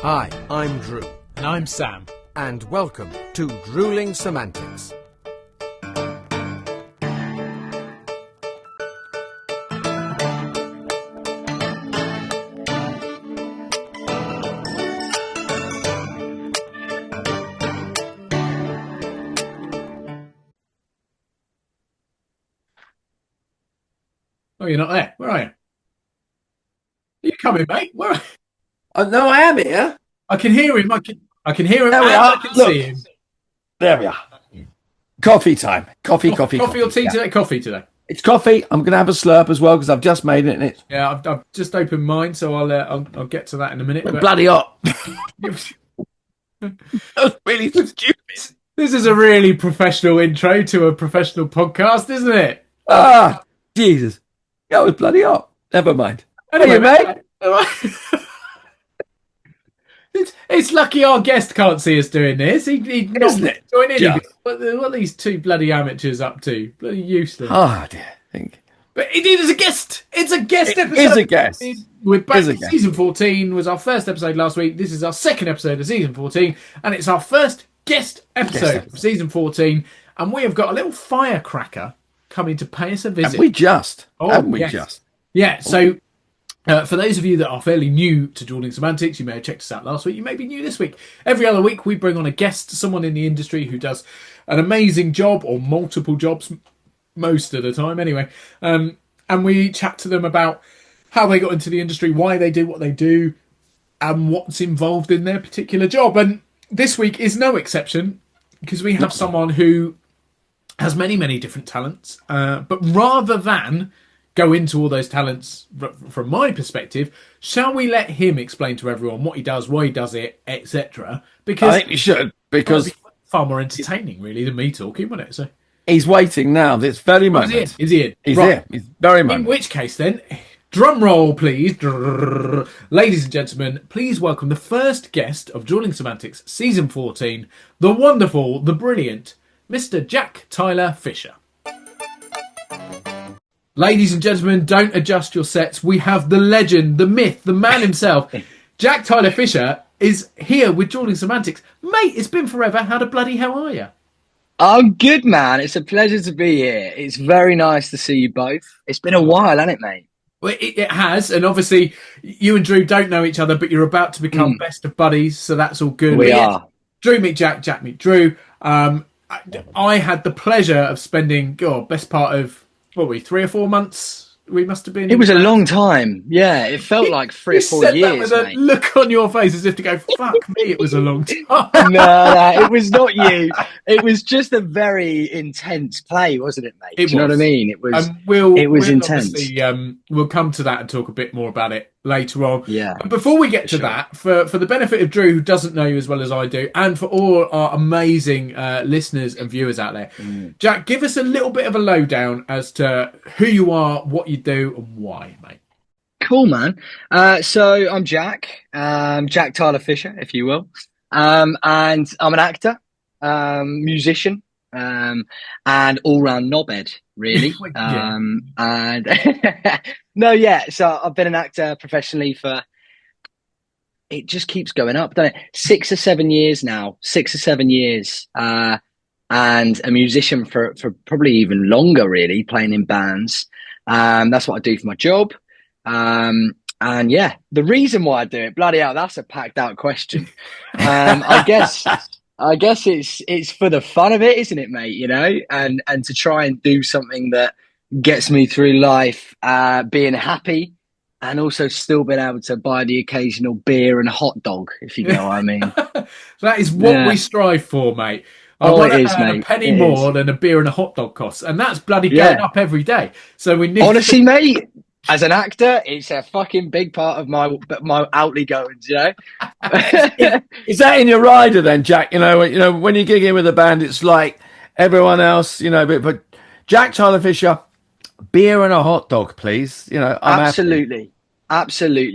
Hi, I'm Drew. And I'm Sam. And welcome to Drewling Samantics. Oh, you're not there. Where are you? Are you coming, mate? Where are you? Oh, no, I am here. I can hear him. I can hear him. There we and are. I can Look. see him. There we are. Coffee time. Coffee Coffee or tea yeah. today? Coffee today. It's coffee. I'm going to have a slurp as well because I've just made it. And it's Yeah, I've just opened mine, so I'll get to that in a minute. But bloody hot. That was really stupid. this is a really professional intro to a professional podcast, isn't it? Ah, Jesus. That was bloody hot. Never mind. Anyway, mate? It's lucky our guest can't see us doing this. He'd not Isn't it? join in. Just. What are these two bloody amateurs up to? Bloody useless. Oh, dear. Think. But it is a guest. It's a guest episode. It is a guest. We're back. Is a guest. Season 14 was our first episode last week. This is our second episode of season 14, and it's our first guest episode of season 14. And we have got a little firecracker coming to pay us a visit. Haven't we just? Yes. Yeah. So for those of you that are fairly new to Drewling Samantics, you may have checked us out last week. You may be new this week. Every other week, we bring on a guest, someone in the industry who does an amazing job or multiple jobs, most of the time anyway. And we chat to them about how they got into the industry, why they do what they do, and what's involved in their particular job. And this week is no exception because we have someone who has many, many different talents. But rather than go into all those talents from my perspective, shall we let him explain to everyone what he does, why he does it, etc.? Because I think we should, because it'd be far more entertaining, really, than me talking, wouldn't it? So he's waiting now. This very moment. Is he in? He's Right. here. He's very moment. In which case, then, drum roll, please. Ladies and gentlemen, please welcome the first guest of Drewling Samantics, Season 14, the wonderful, the brilliant, Mr. Jack Tyler Fisher. Ladies and gentlemen, don't adjust your sets. We have the legend, the myth, the man himself. Jack Tyler Fisher is here with Drewling Samantics. Mate, it's been forever. How the bloody hell are you? I'm good, man. It's a pleasure to be here. It's very nice to see you both. It's been a while, hasn't it, mate? Well, it has, and obviously you and Drew don't know each other, but you're about to become best of buddies, so that's all good. We are. Drew meet Jack, Jack meet Drew. I had the pleasure of spending, best part of, 3 or 4 months we must have been. It was a long time. Yeah, it felt like 3 or 4 said years, that with mate. a look on your face as if to go, fuck me, it was a long time. No, it was not you. It was just a very intense play, wasn't it, mate? Do you know what I mean? It was. We'll intense. obviously, we'll come to that and talk a bit more about it later on. Yeah. But before we get to that, for the benefit of Drew, who doesn't know you as well as I do, and for all our amazing listeners and viewers out there, Jack, give us a little bit of a lowdown as to who you are, what you do, and why, mate. Cool, man. So I'm Jack, Jack Tyler Fisher, if you will. And I'm an actor, musician, and all-round knobhead, really. Yeah. And no, yeah. So I've been an actor professionally for, it just keeps going up, doesn't it? 6 or 7 years now, 6 or 7 years. And a musician for probably even longer, really, playing in bands. That's what I do for my job. And yeah, the reason why I do it, bloody hell, that's a packed out question. I guess it's for the fun of it, isn't it, mate? You know, and to try and do something that gets me through life, being happy, and also still being able to buy the occasional beer and a hot dog, if you know what I mean. That is what we strive for, mate. It is, a mate. penny more than a beer and a hot dog costs, and that's bloody going up every day. So we need. Honestly, mate, as an actor, it's a fucking big part of my outly goings. You know. Is that in your rider then, Jack? You know, when you gig in with a band, it's like everyone else, you know, but Jack Tyler Fisher, beer and a hot dog, please. You know, Absolutely,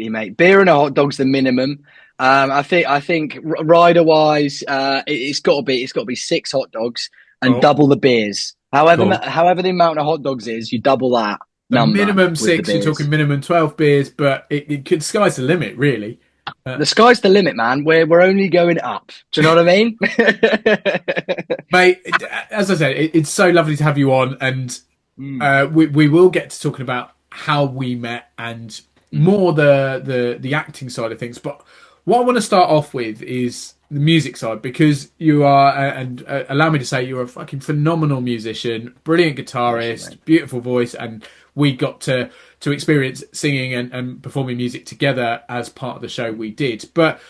mate. Beer and a hot dog's the minimum. I think rider wise, it's got to be 6 hot dogs and double the beers. However the amount of hot dogs is, you double that number. Minimum 6. You're talking minimum 12 beers, but it could sky's the limit, really. The sky's the limit, man. We're only going up. Do you know what I mean? Mate, as I said, it's so lovely to have you on, and we will get to talking about how we met and more the acting side of things. But what I want to start off with is the music side, because you are, and allow me to say, you're a fucking phenomenal musician, brilliant guitarist, beautiful voice, and we got to experience singing and performing music together as part of the show we did. But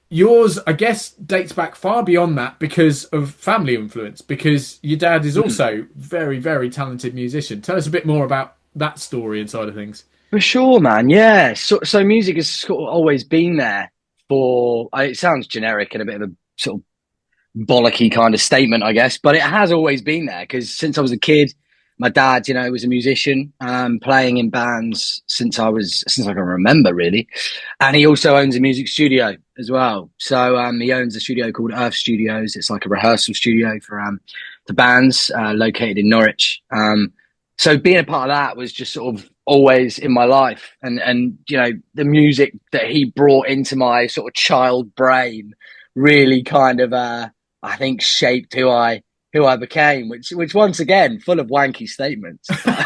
yours, I guess, dates back far beyond that because of family influence, because your dad is also very, very talented musician. Tell us a bit more about that story and side of things. For sure, man. Yeah. So music has sort of always been there for, it sounds generic and a bit of a sort of bollocky kind of statement, I guess, but it has always been there because since I was a kid, my dad, was a musician, playing in bands since I can remember, really. And he also owns a music studio as well. So he owns a studio called Earth Studios. It's like a rehearsal studio for bands located in Norwich. So being a part of that was just sort of always in my life. And the music that he brought into my sort of child brain really kind of, I think, shaped who I became, which once again, full of wanky statements. It's going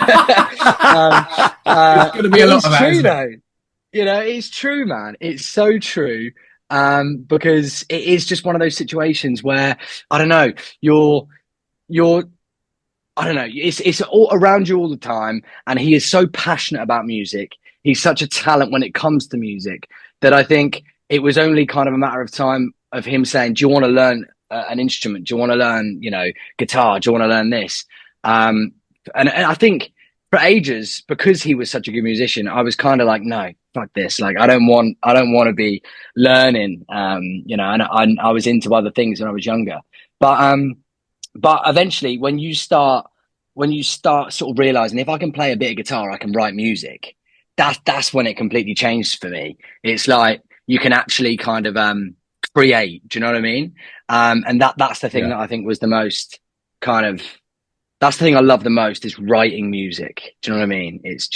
to be a lot of that, true, isn't though. It's true, man. It's so true. Because it is just one of those situations where, I don't know, it's all around you all the time. And he is so passionate about music. He's such a talent when it comes to music that I think it was only kind of a matter of time of him saying, do you want to learn an instrument? Do you want to learn, guitar? Do you want to learn this? And I think for ages, because he was such a good musician, I was kind of like, no, fuck this. Like, I don't want to be learning, and I was into other things when I was younger. But eventually when you start sort of realizing if I can play a bit of guitar, I can write music. That's when it completely changed for me. It's like, you can actually kind of, create, do you know what I mean? And that's the thing that I think was the most that's the thing I love the most, is writing music. Do you know what I mean? It's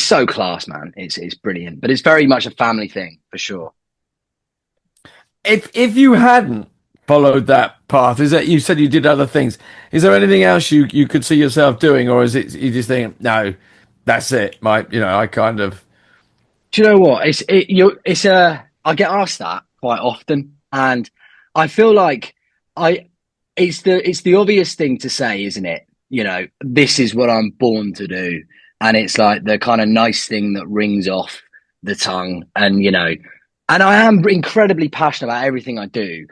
so class, man. It's brilliant, but it's very much a family thing for sure. If you hadn't followed that path, is that, you said you did other things, is there anything else you could see yourself doing, or is it you just think, no, that's it, I kind of... Do you know what? I get asked that quite often, and I feel like it's the obvious thing to say, isn't it? This is what I'm born to do, and it's like the kind of nice thing that rings off the tongue, and and I am incredibly passionate about everything I do.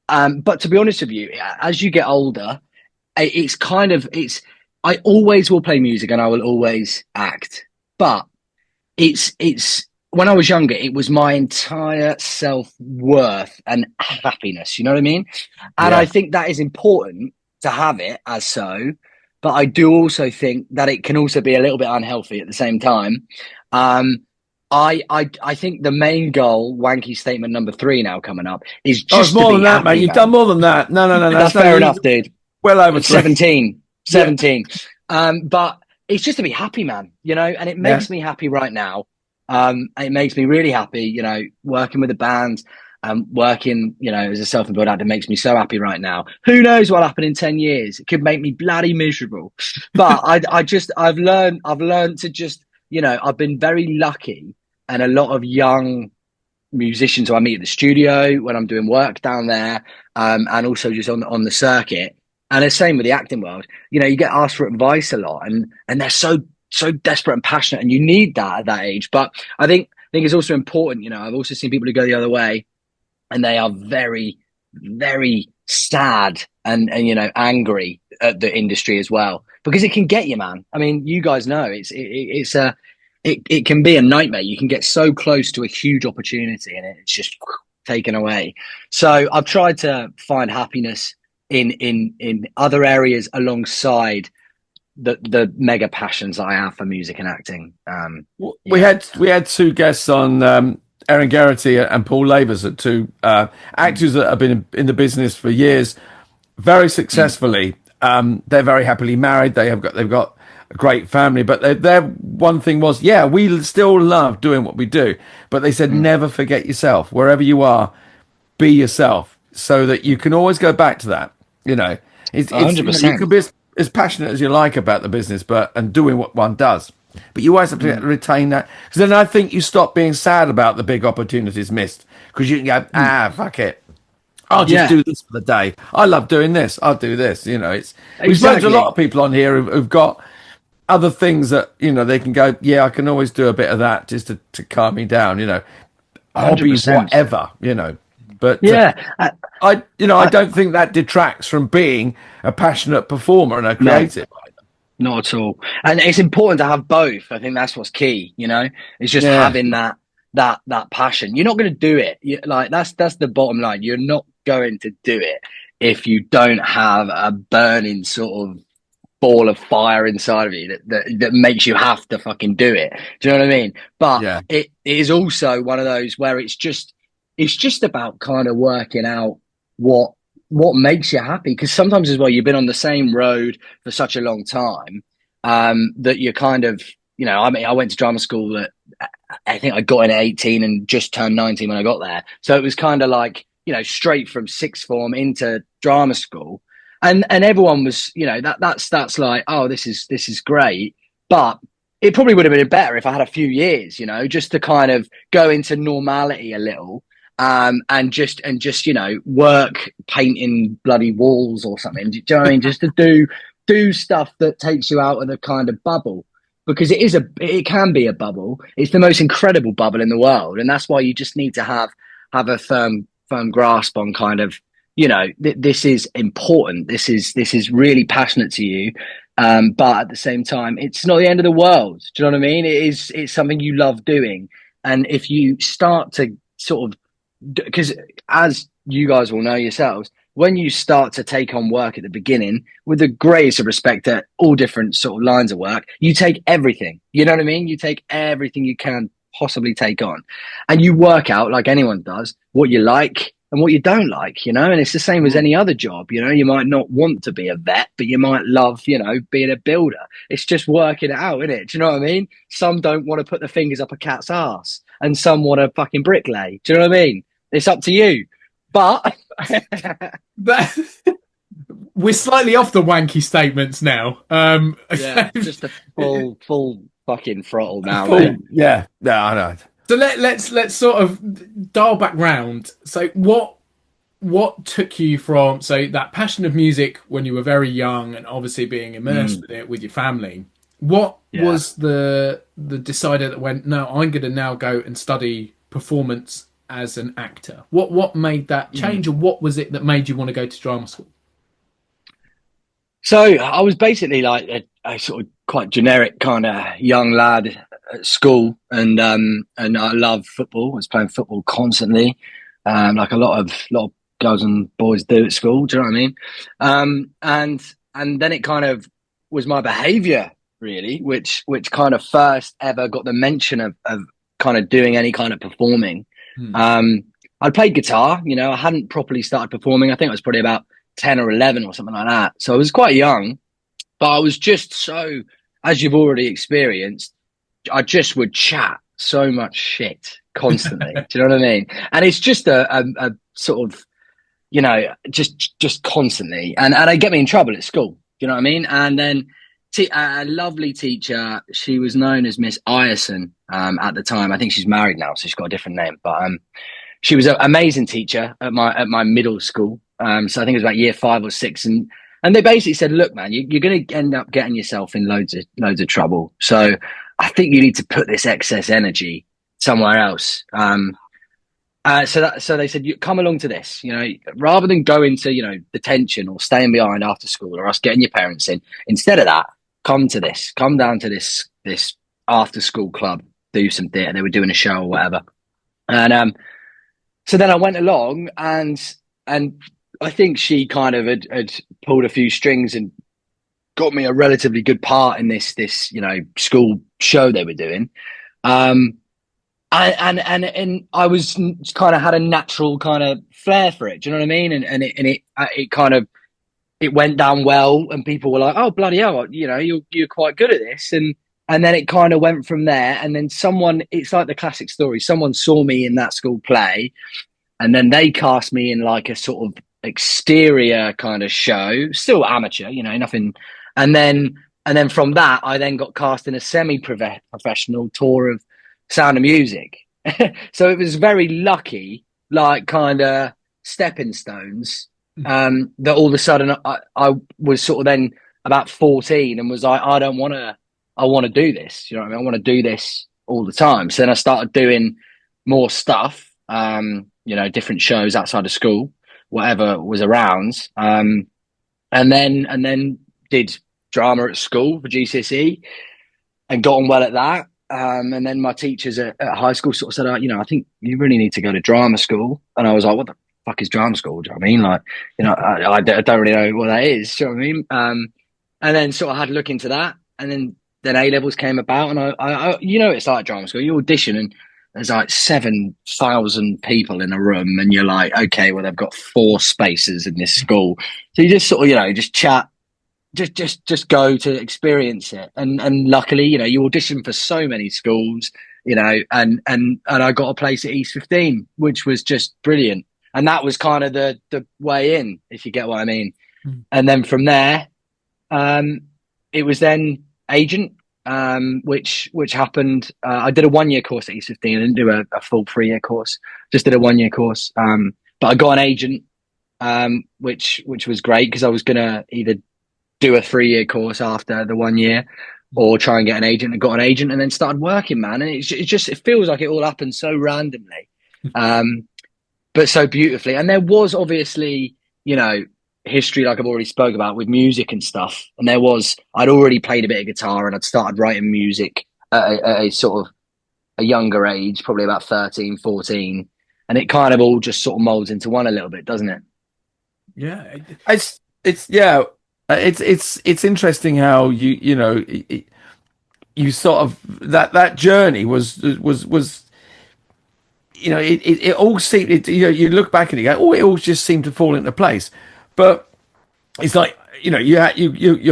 But to be honest with you, as you get older, I always will play music and I will always act, but it's when I was younger, it was my entire self-worth and happiness. You know what I mean? And I think that is important to have it as so, but I do also think that it can also be a little bit unhealthy at the same time. I think the main goal, wanky statement number 3 now coming up, is just more to be than that, happy, mate. You've done more than that. No. That's fair enough, dude. Well over 17. But it's just to be happy, man, and it makes me happy right now. It makes me really happy, working with a band and working, as a self-employed actor makes me so happy right now. Who knows what'll happen in 10 years? It could make me bloody miserable. But I've learned to just, I've been very lucky, and a lot of young musicians who I meet at the studio when I'm doing work down there, and also just on the circuit. And the same with the acting world. You get asked for advice a lot, and they're so desperate and passionate, and you need that at that age. But I think it's also important. I've also seen people who go the other way, and they are very, very sad and angry at the industry as well, because it can get you, man. I mean, you guys know it can be a nightmare. You can get so close to a huge opportunity, and it's just taken away. So I've tried to find happiness in other areas alongside the mega passions that I have for music and acting. We had 2 guests on, Aaron Garrity and Paul Labors, are 2 actors that have been in the business for years, very successfully. They're very happily married. They've got a great family. But their one thing was, yeah, we still love doing what we do. But they said, never forget yourself. Wherever you are, be yourself, so that you can always go back to that. You know, it's you know, you 100%. can be as passionate as you like about the business, and doing what one does. But you always have to retain that, because then I think you stop being sad about the big opportunities missed, because you can go, fuck it. I'll just do this for the day. I love doing this. I'll do this. You know, we've spoken to a lot of people on here who've got other things that, you know, they can go, yeah, I can always do a bit of that just to calm me down, you know, hobbies, 100%. whatever, you know. But I don't think that detracts from being a passionate performer and a creative. Not at all. And it's important to have both. I think that's what's key, you know, it's just having that passion. You're not going to do it. That's the bottom line. You're not going to do it if you don't have a burning sort of ball of fire inside of you that makes you have to fucking do it. Do you know what I mean? But it is also one of those where it's just about kind of working out what makes you happy. Because sometimes as well, you've been on the same road for such a long time that you're kind of, you know, I mean, I went to drama school that I think I got in at 18 and just turned 19 when I got there. So it was kind of like, you know, straight from sixth form into drama school. And everyone was, you know, that's like, oh, this is great. But it probably would have been better if I had a few years, you know, just to kind of go into normality a little. And just, you know, work painting bloody walls or something. Do you know what I mean? Just to do stuff that takes you out of the kind of bubble, because it can be a bubble. It's the most incredible bubble in the world. And that's why you just need to have a firm grasp on kind of, you know, this is important. This is really passionate to you. But at the same time, it's not the end of the world. Do you know what I mean? It's something you love doing. And if you start to sort of, because as you guys will know yourselves, when you start to take on work at the beginning, with the greatest of respect to all different sort of lines of work, you take everything. You know what I mean? You take everything you can possibly take on, and you work out, like anyone does, what you like and what you don't like, you know. And it's the same as any other job. You know, you might not want to be a vet, but you might love, you know, being a builder. It's just working it out, isn't it? Do you know what I mean? Some don't want to put their fingers up a cat's ass, and some want to fucking bricklay. Do you know what I mean? It's up to you. But we're slightly off the wanky statements now. Just a full fucking throttle now. I know. So let's sort of dial back round. So what took you from that passion of music when you were very young, and obviously being immersed with it with your family? What was the decider that went, no, I'm going to now go and study performance as an actor? What made that change, or what was it that made you want to go to drama school? So I was basically like a sort of quite generic kind of young lad at school, and I loved football. I was playing football constantly, like a lot of girls and boys do at school. Do you know what I mean? And then it kind of was my behaviour really, which kind of first ever got the mention of kind of doing any kind of performing. I played guitar, you know, I hadn't properly started performing. I think I was probably about 10 or 11 or something like that. So I was quite young, but I was just so, as you've already experienced, I just would chat so much shit constantly. Do you know what I mean? And it's just a sort of, you know, just constantly. And it get me in trouble at school. Do you know what I mean? And then a lovely teacher, she was known as Miss Ierson at the time. I think she's married now, so she's got a different name. But she was an amazing teacher at my middle school. So I think it was about year 5 or 6, and they basically said, "Look, man, you're going to end up getting yourself in loads of trouble. So I think you need to put this excess energy somewhere else." So they said, "You come along to this, you know, rather than go into, you know, detention or staying behind after school or us getting your parents in. Instead of that, come down to this after school club, do some theatre." They were doing a show or whatever, and so then I went along, and I think she kind of had pulled a few strings and got me a relatively good part in this you know, school show they were doing. And I was kind of had a natural kind of flair for it. Do you know what I mean? And it kind of it went down well, and people were like, "Oh bloody hell, you know, you're quite good at this." And then it kind of went from there. And then it's like the classic story. Someone saw me in that school play, and then they cast me in like a sort of exterior kind of show, still amateur, you know, nothing. And then from that, I then got cast in a semi-professional tour of Sound of Music. So it was very lucky, like kind of stepping stones. That all of a sudden I was sort of then about 14 and was like, I want to do this. You know what I mean? I want to do this all the time. So then I started doing more stuff, you know, different shows outside of school, whatever was around. And then did drama at school for GCSE and got on well at that. And then my teachers at high school sort of said, you know, I think you really need to go to drama school. And I was like, what the fuck is drama school? Do you know what I mean? Like, you know, I don't really know what that is. Do you know what I mean? And then sort of had to look into that. And then A levels came about, and I you know, it's like drama school. You audition, and there's like 7,000 people in a room, and you're like, okay, well, they've got 4 spaces in this school, so you just sort of, you know, just chat, just go to experience it. And luckily, you know, you audition for so many schools, you know, and I got a place at East 15, which was just brilliant, and that was kind of the way in, if you get what I mean. And then from there, it was then agent, which happened. I did a 1-year course at East 15. I didn't do a full 3-year course, just did a 1-year course. But I got an agent, which was great, because I was gonna either do a 3-year course after the 1 year or try and get an agent, and got an agent, and then started working, man. And it feels like it all happened so randomly, but so beautifully. And there was obviously, you know, history, like I've already spoke about, with music and stuff. And I'd already played a bit of guitar, and I'd started writing music at a sort of a younger age, probably about 13, 14. And it kind of all just sort of molds into one a little bit, doesn't it? Yeah. It's interesting how you know, you sort of, that journey was, you know, it all seemed, you know, you look back and you go, oh, it all just seemed to fall into place. But it's like, you know, you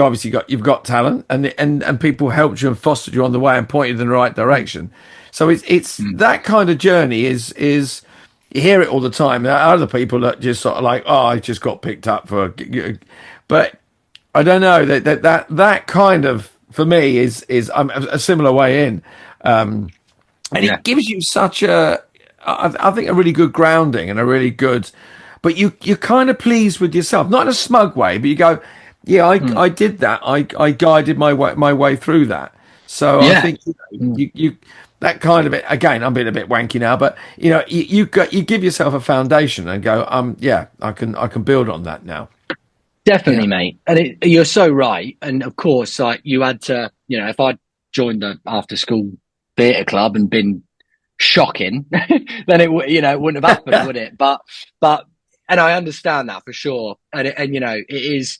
obviously you've got talent, and people helped you and fostered you on the way and pointed in the right direction. So it's that kind of journey is you hear it all the time. There are other people that just sort of like, oh, I just got picked up for, but I don't know, that kind of, for me, is a similar way in, and it gives you such I think a really good grounding, and a really good, but you're kind of pleased with yourself, not in a smug way, but you go, yeah, I did that. I guided my way through that. So I think you that kind of it. Again, I'm being a bit wanky now, but you know, you give yourself a foundation and go, yeah, I can build on that now. Definitely, mate. And you're so right. And of course, like, you had to, you know, if I'd joined the after school theatre club and been shocking, then it wouldn't have happened, would it? But and I understand that for sure. And you know, it's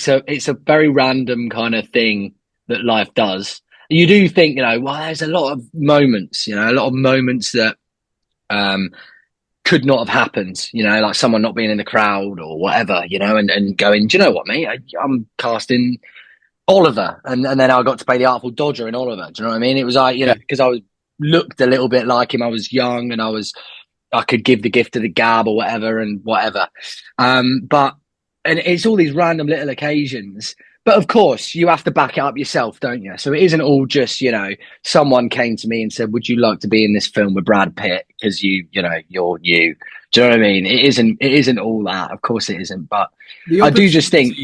a very random kind of thing that life does. You do think, you know, well, there's a lot of moments that could not have happened, you know, like someone not being in the crowd or whatever, you know, and going, do you know what, mate? I'm casting Oliver, and then I got to play the Artful Dodger in Oliver. Do you know what I mean? It was like, you know, because I looked a little bit like him. I was young, and I could give the gift of the gab or whatever. But it's all these random little occasions. But of course, you have to back it up yourself, don't you? So it isn't all just, you know, someone came to me and said, would you like to be in this film with Brad Pitt? Because you're you. Do you know what I mean? It isn't all that. Of course it isn't. But I do just think,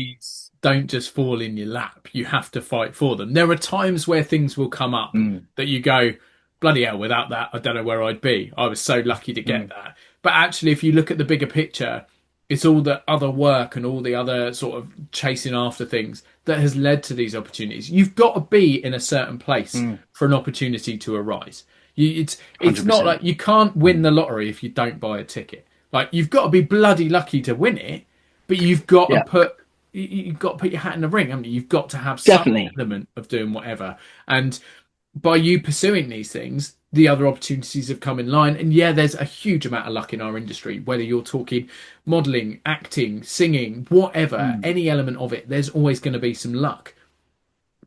don't just fall in your lap. You have to fight for them. There are times where things will come up that you go, bloody hell, without that, I don't know where I'd be. I was so lucky to get that. But actually, if you look at the bigger picture, it's all the other work and all the other sort of chasing after things that has led to these opportunities. You've got to be in a certain place for an opportunity to arise. It's not like you can't win the lottery if you don't buy a ticket. Like, you've got to be bloody lucky to win it, but you've got to put your hat in the ring, haven't you? You've got to have some element of doing whatever. And by you pursuing these things, the other opportunities have come in line. And yeah, there's a huge amount of luck in our industry, whether you're talking modeling, acting, singing, whatever, any element of it, there's always going to be some luck.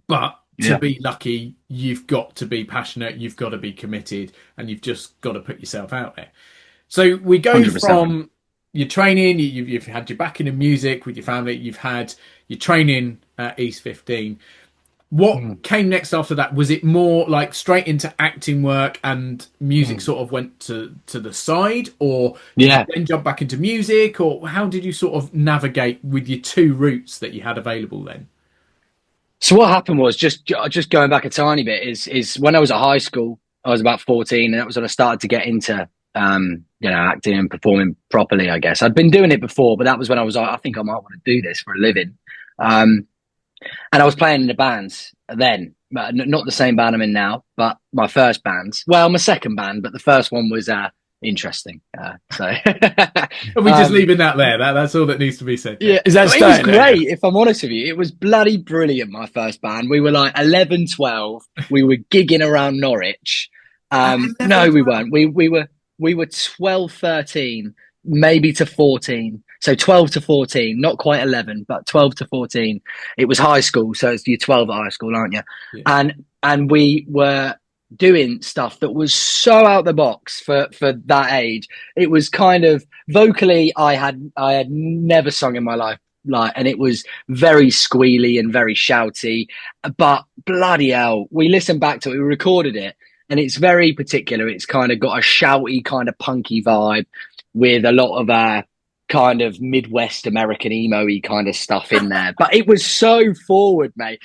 But to be lucky, you've got to be passionate, you've got to be committed, and you've just got to put yourself out there. So we go 100%. from your training, you've had your backing in music with your family, you've had your training at East 15. What came next after that? Was it more like straight into acting work and music sort of went to the side, or did you then jump back into music, or how did you sort of navigate with your two routes that you had available then? So what happened was, just going back a tiny bit, is when I was at high school, I was about 14, and that was when I started to get into acting and performing properly, I guess. I'd been doing it before, but that was when I was like, I think I might want to do this for a living. And I was playing in the bands then, not the same band I'm in now, but my first band. Well, my second band, but the first one was interesting. So Are we just leaving that there? That's all that needs to be said. Yeah, Is that it was great, if I'm honest with you. It was bloody brilliant, my first band. We were like 11, 12. We were gigging around Norwich. No, we weren't. We were 12, 13, maybe to 14. So 12 to 14, not quite 11, but 12 to 14. It was high school, so it's you're 12 at high school, aren't you? Yeah. And we were doing stuff that was so out the box for that age. It was kind of vocally, I had never sung in my life, and it was very squealy and very shouty. But bloody hell, we listened back to it, we recorded it, and it's very particular. It's kind of got a shouty, kind of punky vibe with a lot of kind of Midwest American emo-y kind of stuff in there. But it was so forward, mate.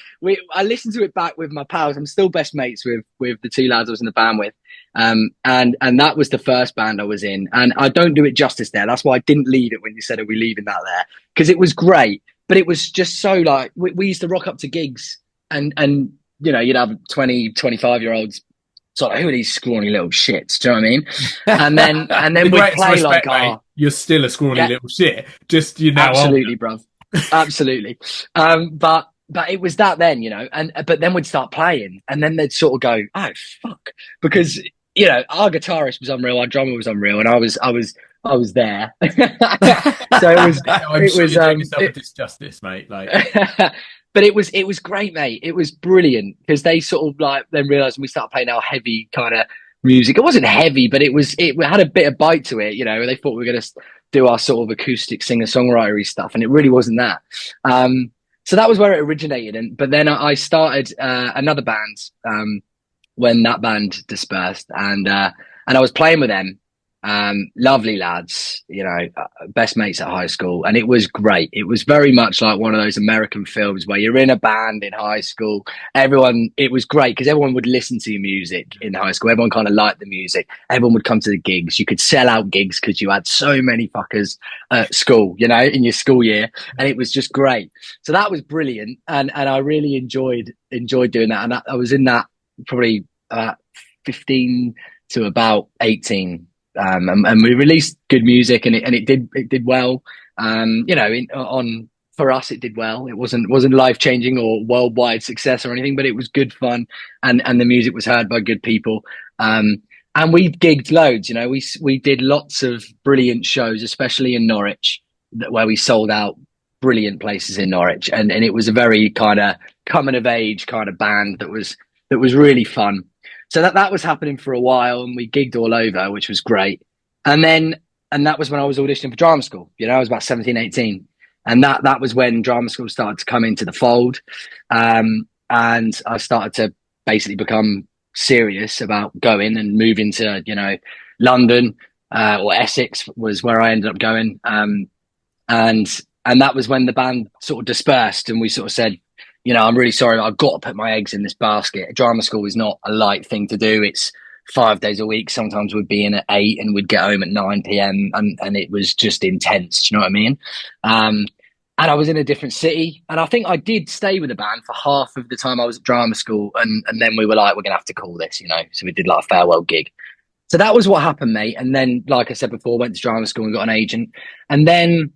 I listened to it back with my pals. I'm still best mates with the two lads I was in the band with. And that was the first band I was in. And I don't do it justice there. That's why I didn't leave it when you said, are we leaving that there? Because it was great. But it was just so like, we used to rock up to gigs and you'd have 20, 25-year-olds. So like, who are these scrawny little shits? Do you know what I mean? And then we'd play respect, like, mate, you're still a scrawny little shit. Just absolutely, bruv, absolutely. But it was that then, but then we'd start playing, and then they'd sort of go, oh fuck, because our guitarist was unreal, our drummer was unreal, and I was there. So it was doing yourself a disjustice, mate. Like. But it was great, mate. It was brilliant because they sort of like then realised when we started playing our heavy kind of music. It wasn't heavy, but it had a bit of bite to it. They thought we were going to do our sort of acoustic singer-songwritery stuff, and it really wasn't that. So that was where it originated. But then I started another band when that band dispersed, and I was playing with them. Lovely lads, best mates at high school, and it was great. It was very much like one of those American films where you're in a band in high school. It was great because everyone would listen to your music in high school. Everyone kind of liked the music. Everyone would come to the gigs. You could sell out gigs because you had so many fuckers at school, in your school year, and it was just great. So that was brilliant, and I really enjoyed doing that. And I was in that probably 15 to about 18. And we released good music, and it did well. For us, it did well. It wasn't life changing or worldwide success or anything, but it was good fun, and the music was heard by good people. And we gigged loads. We did lots of brilliant shows, especially in Norwich, where we sold out brilliant places in Norwich, and it was a very kind of coming of age kind of band that was really fun. So that was happening for a while, and we gigged all over, which was great. And that was when I was auditioning for drama school. I was about 17, 18. And that was when drama school started to come into the fold. And I started to basically become serious about going and moving to, London, or Essex was where I ended up going. And that was when the band sort of dispersed, and we sort of said, I'm really sorry, but I've got to put my eggs in this basket. Drama school is not a light thing to do. It's 5 days a week. Sometimes we'd be in at 8 and we'd get home at 9 p.m. And it was just intense. Do you know what I mean? And I was in a different city. And I think I did stay with the band for half of the time I was at drama school. And then we were like, we're going to have to call this, So we did like a farewell gig. So that was what happened, mate. And then, like I said before, went to drama school and got an agent. And then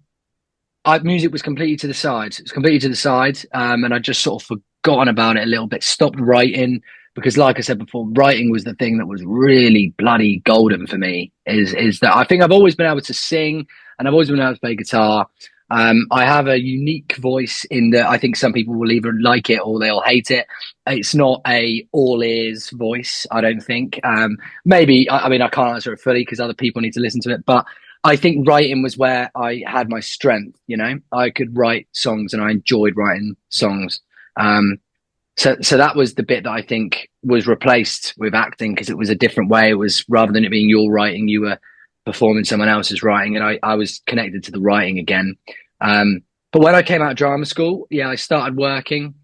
music was completely to the side. It was completely to the side. And I just sort of forgotten about it a little bit, stopped writing, because like I said before, writing was the thing that was really bloody golden for me. Is that I think I've always been able to sing, and I've always been able to play guitar. I have a unique voice in that I think some people will either like it or they'll hate it. It's not a all ears voice, I don't think. Maybe, I mean, I can't answer it fully because other people need to listen to it, but I think writing was where I had my strength. You know, I could write songs and I enjoyed writing songs. So that was the bit that I think was replaced with acting, because it was a different way. It was, rather than it being your writing, you were performing someone else's writing, and I was connected to the writing again. But when I came out of drama school, yeah, I started working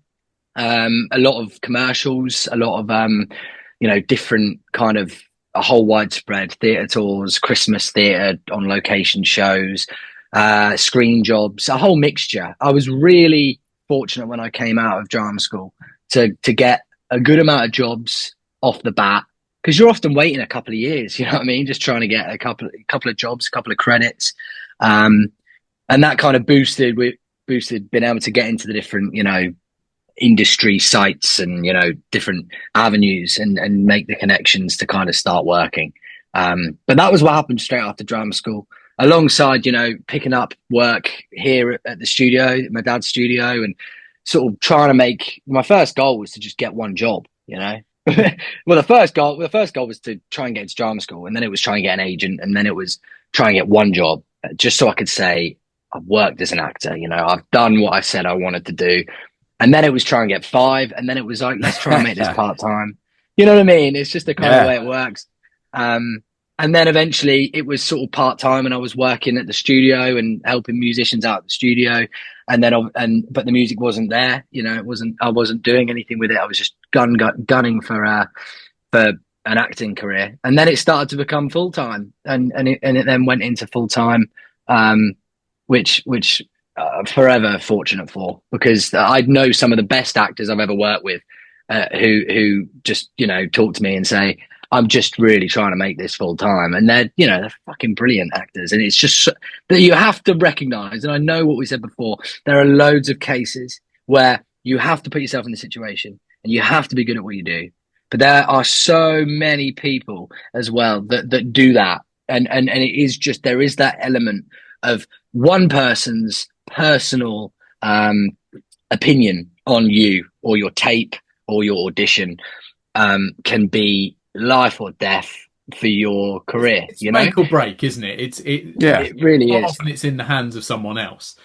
a lot of commercials, a lot of different kind of a whole widespread theatre tours, Christmas theatre on location shows, screen jobs, a whole mixture. I was really fortunate when I came out of drama school to get a good amount of jobs off the bat, because you're often waiting a couple of years, you know what I mean? Just trying to get a couple of jobs, a couple of credits. And that kind of boosted being able to get into the different, industry sites and, different avenues and make the connections to kind of start working. But that was what happened straight after drama school, alongside, picking up work here at the studio, my dad's studio, and sort of trying to make, my first goal was to just get one job, well, the first goal was to try and get into drama school, and then it was try and get an agent, and then it was try and get one job, just so I could say I've worked as an actor, I've done what I said I wanted to do. And then it was try and get 5, and then it was like, let's try and make this part-time. You know what I mean? It's just the kind of way it works. And then eventually it was sort of part-time, and I was working at the studio and helping musicians out at the studio. But the music wasn't there, I wasn't doing anything with it. I was just gunning for an acting career. And then it started to become full-time, and it then went into full-time, which forever fortunate for, because I know some of the best actors I've ever worked with, who just, talk to me and say, I'm just really trying to make this full time. And they're fucking brilliant actors. And it's just that you have to recognize, and I know what we said before, there are loads of cases where you have to put yourself in the situation and you have to be good at what you do. But there are so many people as well that do that. And it is just, there is that element of one person's personal opinion on you or your tape or your audition can be life or death for your career. It's make or break, isn't it? It really is. Often it's in the hands of someone else,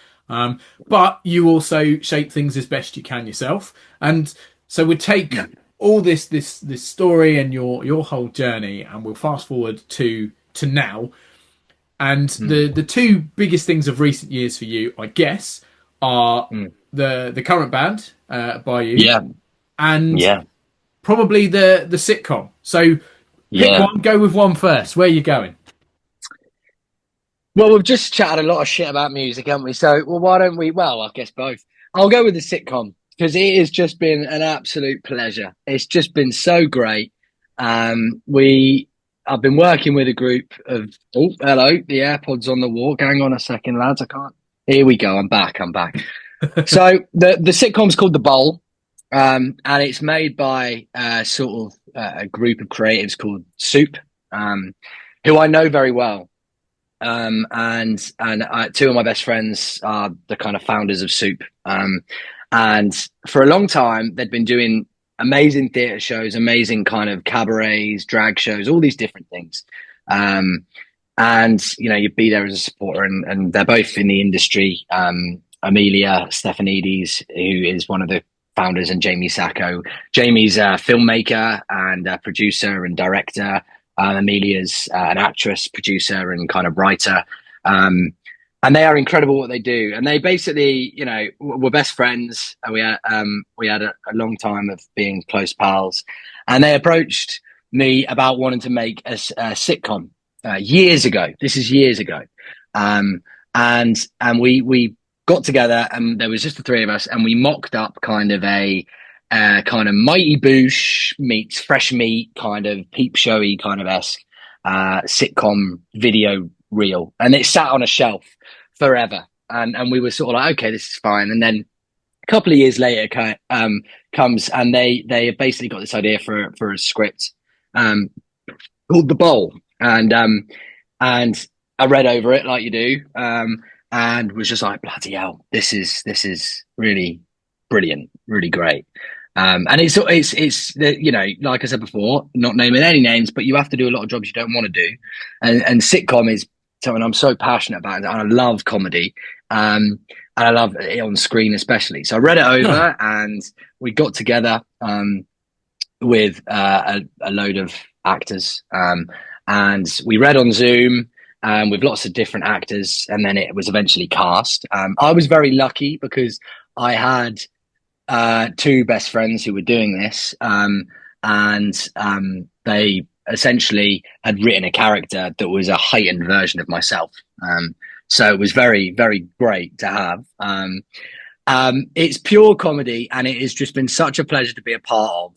but you also shape things as best you can yourself. And so we take all this story and your whole journey, and we'll fast forward to now. And the two biggest things of recent years for you, I guess, are the current band by you, and probably the sitcom. So pick one, go with one first. Where are you going? Well, we've just chatted a lot of shit about music, haven't we? So, why don't we? Well, I guess both. I'll go with the sitcom, because it has just been an absolute pleasure. It's just been so great. I've been working with a group of, oh, hello, the AirPods on the walk. Hang on a second, lads. I can't. Here we go. I'm back. So the sitcom's called The Bowl, and it's made by a group of creatives called Soup, who I know very well. And two of my best friends are the kind of founders of Soup. And for a long time, they'd been doing amazing theatre shows, amazing kind of cabarets, drag shows, all these different things. And, you'd be there as a supporter, and they're both in the industry. Amelia Stefanides, who is one of the founders, and Jamie Sacco. Jamie's a filmmaker and a producer and director. Amelia's an actress, producer, and kind of writer. And they are incredible what they do. And they basically, were best friends. And we had a long time of being close pals. And they approached me about wanting to make a sitcom years ago. This is years ago. And we got together, and there was just the three of us, and we mocked up kind of a kind of Mighty Boosh meets Fresh Meat, kind of peep showy kind of esque sitcom video reel. And it sat on a shelf forever. And we were sort of like, okay, this is fine. And then couple of years later comes, and they have basically got this idea for a script called The Bowl, and I read over it like you do, and was just like, bloody hell, this is really brilliant, really great. And it's you know, like I said before, not naming any names, but you have to do a lot of jobs you don't want to do, and sitcom is something I'm so passionate about, and I love comedy, and I love it on screen especially. So I read it over, and we got together with a load of actors, and we read on Zoom with lots of different actors, and then it was eventually cast. I was very lucky because I had two best friends who were doing this, and they essentially had written a character that was a heightened version of myself. So it was very, very great to have. It's pure comedy, and it has just been such a pleasure to be a part of.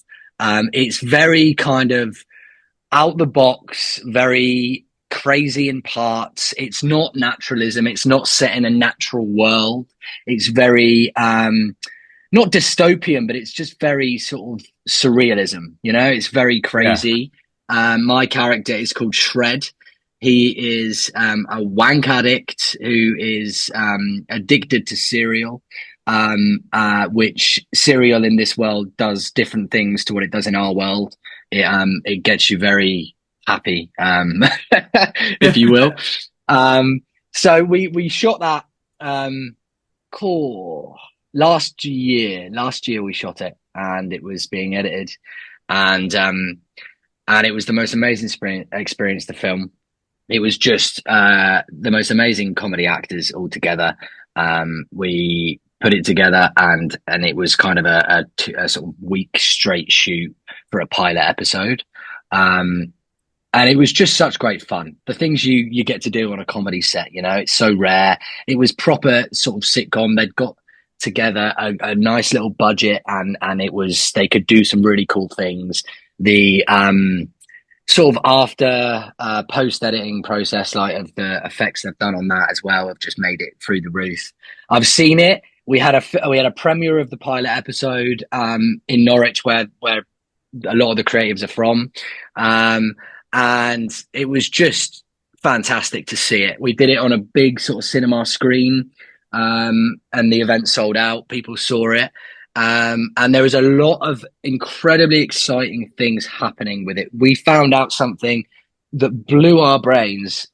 It's very kind of out the box, very crazy in parts. It's not naturalism. It's not set in a natural world. It's very not dystopian, but it's just very sort of surrealism. You know, it's very crazy. My character is called Shred. He is a wank addict who is addicted to cereal, which cereal in this world does different things to what it does in our world. It gets you very happy, if you will. So we shot that last year. Last year we shot it, and it was being edited, and it was the most amazing experience to film. It was just the most amazing comedy actors all together. We put it together, and it was kind of a sort of week straight shoot for a pilot episode. And it was just such great fun. The things you get to do on a comedy set, you know, it's so rare. It was proper sort of sitcom. They'd got together a nice little budget, and they could do some really cool things. The sort of after post editing process, like of the effects they've done on that as well, have just made it through the roof. I've seen it. We had a premiere of the pilot episode in Norwich, where a lot of the creatives are from, and it was just fantastic to see it. We did it on a big sort of cinema screen, and the event sold out. People saw it. And there was a lot of incredibly exciting things happening with it. We found out something that blew our brains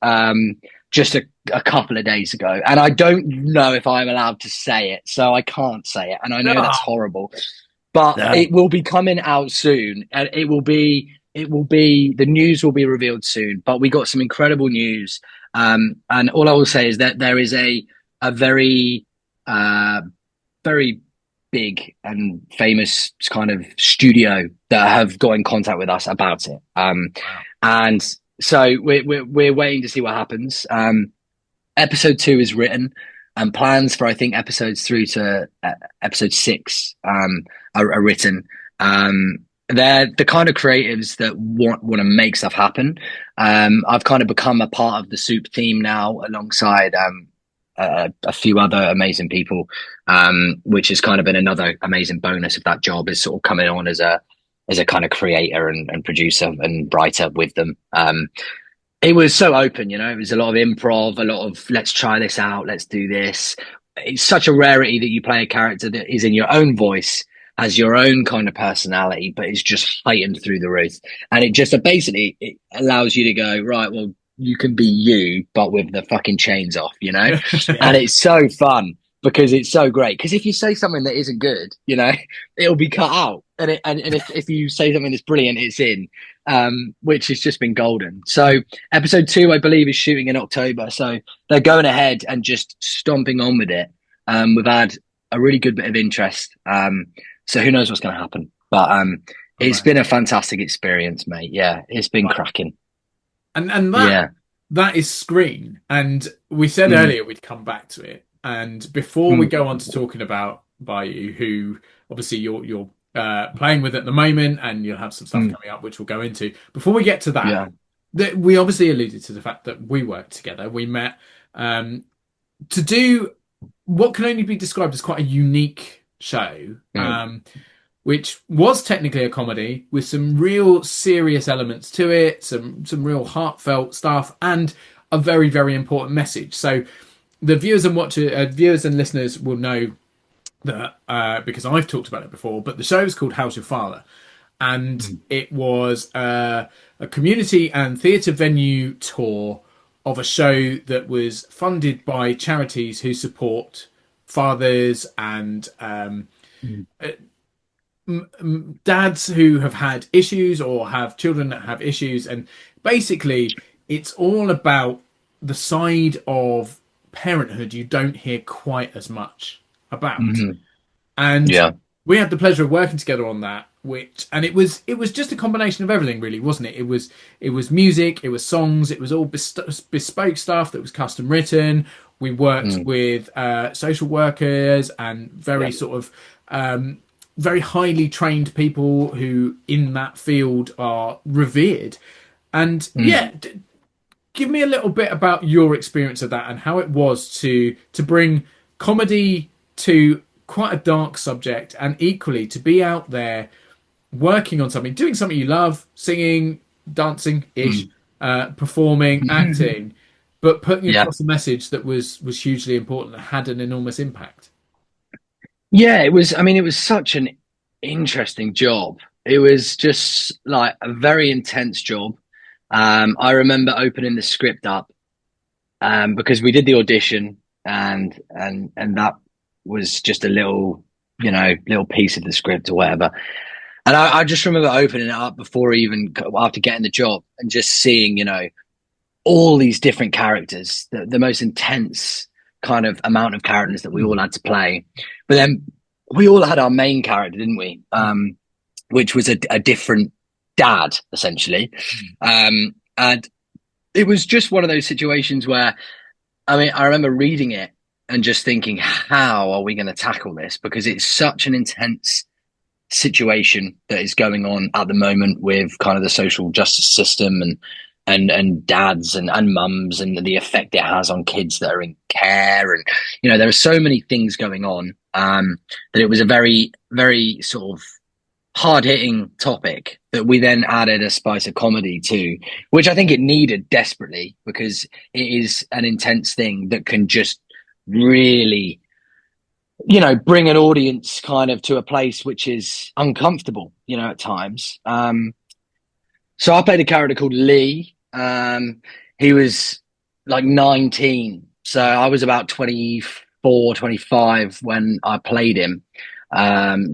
just a couple of days ago. And I don't know if I'm allowed to say it, so I can't say it. And I know that's horrible, but it will be coming out soon, and it will be the news will be revealed soon. But we got some incredible news. And all I will say is that there is a very, very big and famous kind of studio that have got in contact with us about it. And so we're waiting to see what happens. Episode 2 is written, and plans for, I think, episodes 3 to episode 6 are written. They're the kind of creatives that want to make stuff happen. I've kind of become a part of the Soup team now, alongside a few other amazing people, which has kind of been another amazing bonus of that job, is sort of coming on as a kind of creator and producer and writer with them. It was so open, you know, it was a lot of improv, a lot of let's try this out, let's do this. It's such a rarity that you play a character that is in your own voice, has your own kind of personality, but it's just heightened through the roof. And it just basically it allows you to go, right, well, you can be you, but with the fucking chains off, you know? And it's so fun because it's so great. Because if you say something that isn't good, you know, it'll be cut out. And if you say something that's brilliant, it's in, which has just been golden. So episode 2, I believe, is shooting in October. So they're going ahead and just stomping on with it. We've had a really good bit of interest. So who knows what's going to happen? But it's been a fantastic experience, mate. Yeah, it's been cracking. And that is screen. And we said earlier we'd come back to it. And before we go on to talking about Bayou, who obviously you're playing with at the moment, and you'll have some stuff coming up, which we'll go into. Before we get to that, we obviously alluded to the fact that we worked together. We met to do what can only be described as quite a unique show, which was technically a comedy with some real serious elements to it, some real heartfelt stuff, and a very, very important message. So the viewers and listeners will know that because I've talked about it before, but the show is called How's Your Father? And it was a community and theatre venue tour of a show that was funded by charities who support fathers and dads who have had issues or have children that have issues. And basically, it's all about the side of parenthood you don't hear quite as much about. And we had the pleasure of working together on that, and it was just a combination of everything, really, wasn't it? It was music, it was songs, it was all bespoke stuff that was custom written. We worked with social workers and very sort of very highly trained people who in that field are revered. And give me a little bit about your experience of that and how it was to bring comedy to quite a dark subject, and equally to be out there working on something, doing something you love, singing, dancing ish, performing, acting, but putting across a message that was hugely important and had an enormous impact. Yeah, it was such an interesting job. It was just like a very intense job. I remember opening the script up because we did the audition, and that was just a little piece of the script or whatever. And I just remember opening it up after getting the job and just seeing, all these different characters, the most intense kind of amount of characters that we all had to play. But then we all had our main character, didn't we? Which was a different dad, essentially. And it was just one of those situations where, I remember reading it and just thinking, how are we going to tackle this? Because it's such an intense situation that is going on at the moment with kind of the social justice system and dads and mums and the effect it has on kids that are in care. And, there are so many things going on that it was a very, very sort of hard-hitting topic that we then added a spice of comedy to, which I think it needed desperately, because it is an intense thing that can just really, bring an audience kind of to a place which is uncomfortable, at times. So I played a character called Lee. He was like 19. So I was about 24, 25 when I played him.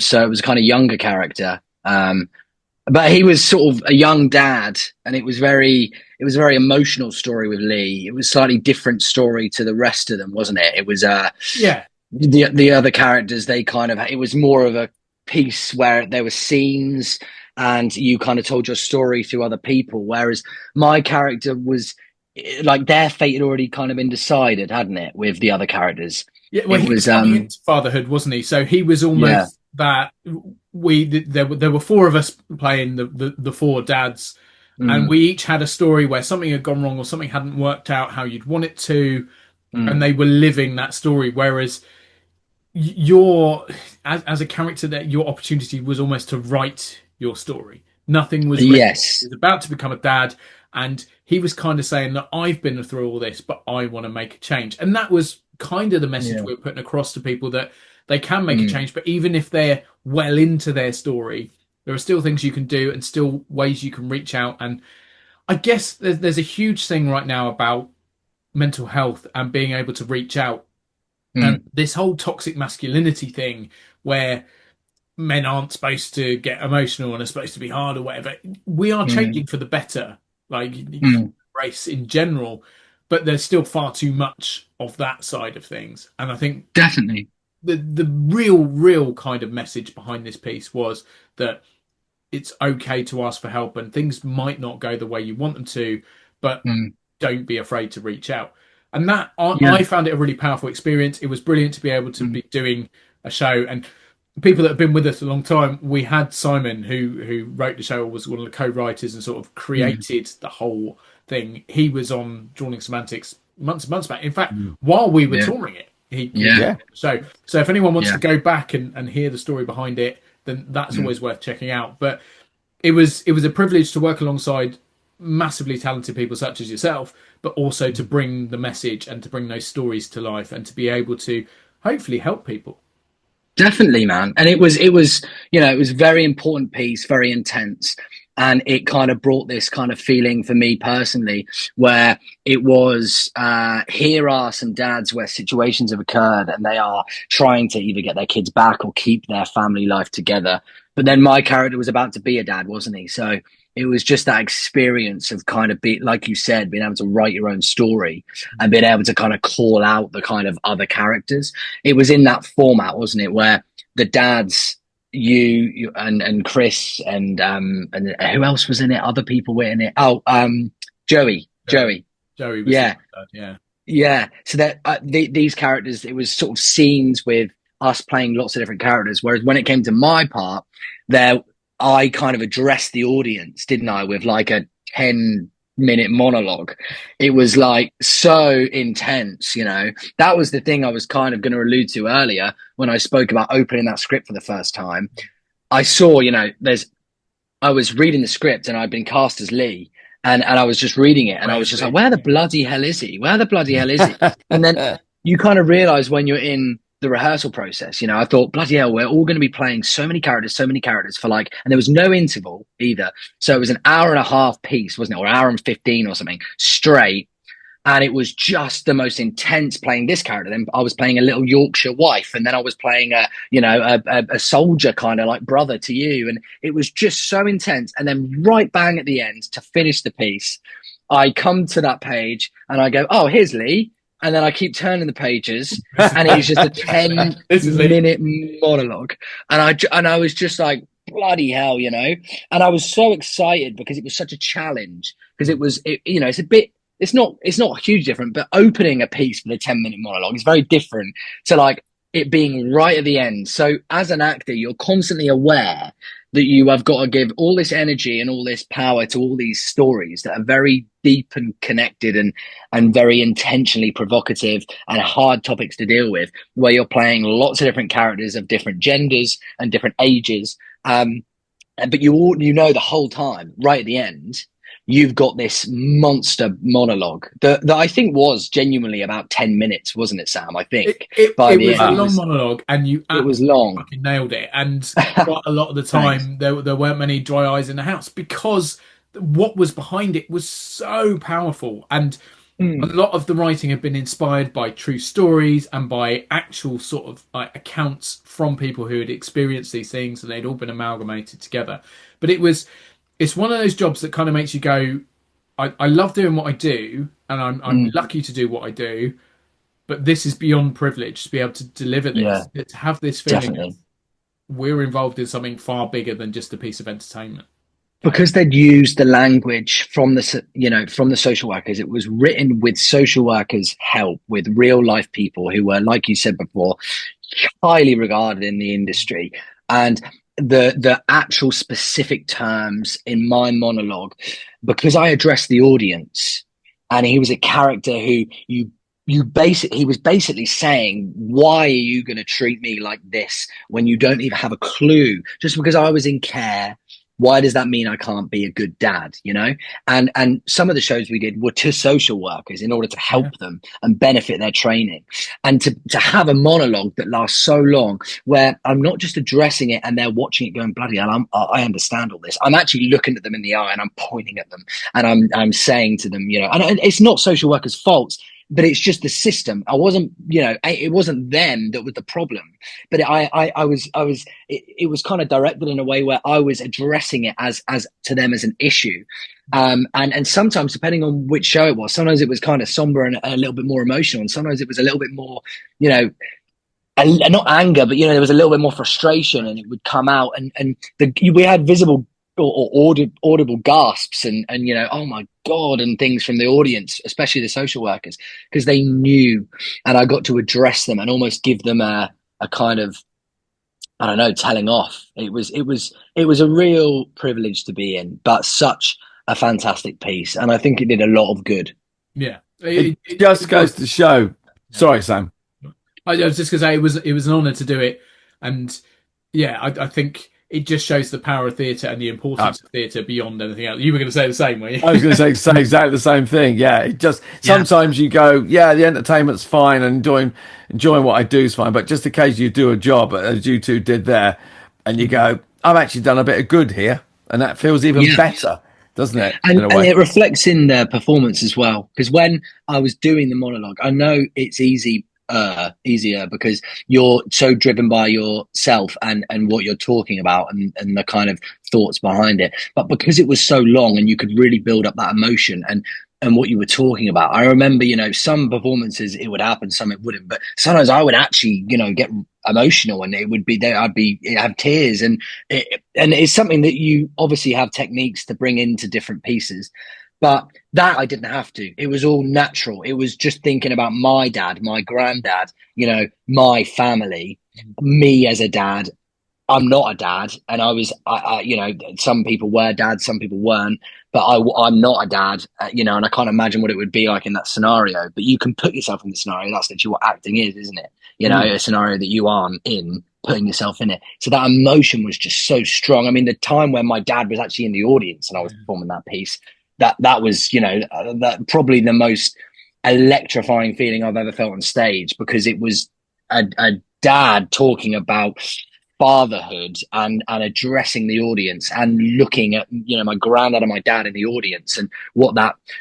So it was a kind of younger character. But he was sort of a young dad, and it was a very emotional story with Lee. It was a slightly different story to the rest of them, wasn't it? It was the other characters, it was more of a piece where there were scenes and you kind of told your story through other people, whereas my character was like their fate had already kind of been decided, hadn't it, with the other characters? Yeah, well, he was coming into fatherhood, wasn't he? So he was almost that. There were four of us playing the four dads, and we each had a story where something had gone wrong or something hadn't worked out how you'd want it to, and they were living that story. Whereas as a character, that your opportunity was almost to write your story. Nothing was written. Yes. He was about to become a dad, and he was kind of saying that I've been through all this, but I want to make a change. And that was kind of the message we were putting across to people, that they can make a change, but even if they're well into their story, there are still things you can do and still ways you can reach out. And I guess there's a huge thing right now about mental health and being able to reach out. And this whole toxic masculinity thing where men aren't supposed to get emotional and are supposed to be hard or whatever. We are changing for the better, like race in general, but there's still far too much of that side of things. And I think definitely the real kind of message behind this piece was that it's okay to ask for help, and things might not go the way you want them to, but don't be afraid to reach out. And that I found it a really powerful experience. It was brilliant to be able to be doing a show. And people that have been with us a long time, we had Simon, who wrote the show, was one of the co-writers and sort of created the whole thing. He was on Drewling Samantics months and months back. In fact, while we were touring it, Yeah. So if anyone wants to go back and hear the story behind it, then that's always worth checking out. But it was a privilege to work alongside massively talented people such as yourself, but also to bring the message and to bring those stories to life and to be able to hopefully help people. Definitely, man. And it was it was very important piece, very intense. And it kind of brought this kind of feeling for me personally, where it was, here are some dads where situations have occurred and they are trying to either get their kids back or keep their family life together. But then my character was about to be a dad, wasn't he? So it was just that experience of kind of like you said, being able to write your own story and being able to kind of call out the kind of other characters. It was in that format, wasn't it? Where the dads, you and Chris and who else was in it? Other people were in it. Joey. Was yeah. So that these characters, it was sort of scenes with us playing lots of different characters. Whereas when it came to my part, I kind of addressed the audience, didn't I, with like a 10-minute monologue. It was like so intense, That was the thing I was kind of going to allude to earlier when I spoke about opening that script for the first time. I saw, I was reading the script and I'd been cast as Lee, and I was just reading it and I was just like, where the bloody hell is he? Where the bloody hell is he? And then you kind of realize when you're in the rehearsal process, I thought, bloody hell, we're all going to be playing so many characters for and there was no interval either. So it was an hour and a half piece, wasn't it? Or an hour and 15 or something straight. And it was just the most intense playing this character. Then I was playing a little Yorkshire wife, and then I was playing a soldier kind of like brother to you. And it was just so intense. And then right bang at the end to finish the piece, I come to that page and I go, oh, here's Lee. And then I keep turning the pages, and it was just a 10-minute monologue. And I was just like, bloody hell, And I was so excited because it was such a challenge. Because it's a bit, it's not hugely different, but opening a piece with a 10-minute monologue is very different to like it being right at the end. So as an actor, you're constantly aware that you have got to give all this energy and all this power to all these stories that are very deep and connected and very intentionally provocative and hard topics to deal with, where you're playing lots of different characters of different genders and different ages. But the whole time, right at the end, you've got this monster monologue that I think was genuinely about 10 minutes, wasn't it, Sam? I think it was a long monologue, and it was long. Fucking nailed it. And quite a lot of the time, there weren't many dry eyes in the house because what was behind it was so powerful. And a lot of the writing had been inspired by true stories and by actual sort of like accounts from people who had experienced these things, and they'd all been amalgamated together. But it's one of those jobs that kind of makes you go, I love doing what I do, and I'm lucky to do what I do, but this is beyond privilege to be able to deliver this, to have this feeling of we're involved in something far bigger than just a piece of entertainment. Because they'd used the language from the social workers. It was written with social workers' help, with real life people who were, like you said before, highly regarded in the industry. And the actual specific terms in my monologue, because I addressed the audience, and he was a character who he was basically saying, why are you going to treat me like this when you don't even have a clue? Just because I was in care, why does that mean I can't be a good dad? And some of the shows we did were to social workers in order to help them and benefit their training. And to have a monologue that lasts so long, where I'm not just addressing it and they're watching it going, bloody hell, I understand all this. I'm actually looking at them in the eye and I'm pointing at them and I'm saying to them, and it's not social workers' faults, but it's just the system. I wasn't, it wasn't them that was the problem, but it was kind of directed in a way where I was addressing it as to them as an issue. And sometimes, depending on which show it was, sometimes it was kind of somber and a little bit more emotional. And sometimes it was a little bit more, not anger, but, there was a little bit more frustration, and it would come out and we had visible or audible gasps and oh my God, and things from the audience, especially the social workers, because they knew, and I got to address them and almost give them a kind of, I don't know, telling off. It was a real privilege to be in, but such a fantastic piece, and I think it did a lot of good. Yeah, it just goes to show. Sorry, Sam. I was just going to say it was an honour to do it, and yeah, I think it just shows the power of theatre and the importance of theatre beyond anything else. You were going to say the same, were you? I was going to say exactly the same thing. Yeah, it just sometimes you go, yeah, the entertainment's fine and enjoying what I do is fine, but just in case you do a job as you two did there, and you go, I've actually done a bit of good here, and that feels even better, doesn't it? And, in a way. and it reflects in the performance as well. Because when I was doing the monologue, I know it's easier because you're so driven by yourself and what you're talking about and the kind of thoughts behind it. But because it was so long and you could really build up that emotion and what you were talking about, I remember, some performances it would happen, some it wouldn't. But sometimes I would actually, get emotional, and it would be there. I'd have tears, and it's something that you obviously have techniques to bring into different pieces. But that I didn't have to. It was all natural. It was just thinking about my dad, my granddad, my family, me as a dad. I'm not a dad, and some people were dads, some people weren't, but I'm not a dad, and I can't imagine what it would be like in that scenario. But you can put yourself in the scenario. That's literally what acting is, isn't it? A scenario that you aren't in, putting yourself in it. So that emotion was just so strong. I mean, the time when my dad was actually in the audience and I was performing that piece, that was, that probably the most electrifying feeling I've ever felt on stage, because it was a dad talking about fatherhood and addressing the audience and looking at my granddad and my dad in the audience, and what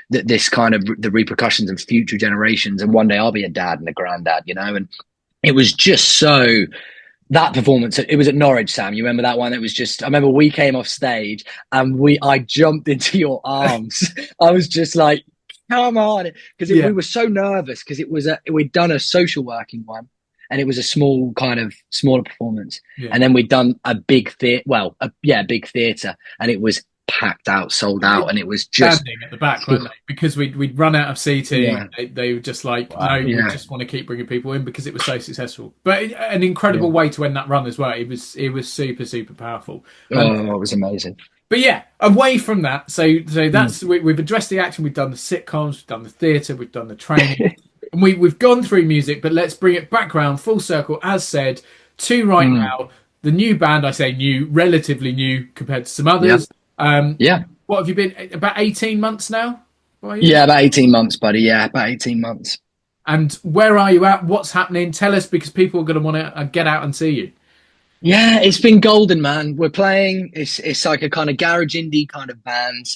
this kind of the repercussions of future generations, and one day I'll be a dad and a granddad, and it was just so. That performance, it was at Norwich, Sam. You remember that one? It was just, I remember we came off stage and I jumped into your arms. I was just like, come on. Because we were so nervous, because we'd done a social working one, and it was a smaller performance. Yeah. And then we'd done a big big theatre, and it was packed out, sold out, and it was just standing at the back, weren't they? Because we'd run out of seating. Yeah. They were just like, no, we just want to keep bringing people in because it was so successful. But an incredible way to end that run as well. It was super, super powerful. It was amazing. But yeah, away from that, so that's we've addressed the action, we've done the sitcoms, we've done the theatre, we've done the training, and we've gone through music. But let's bring it back round, full circle, as said, to right now. The new band, I say new, relatively new compared to some others. What have you been, about 18 months now? Yeah, about 18 months, buddy. Yeah, about 18 months. And where are you at? What's happening? Tell us, because people are going to want to get out and see you. Yeah, it's been golden, man. We're playing, it's like a kind of garage indie kind of band,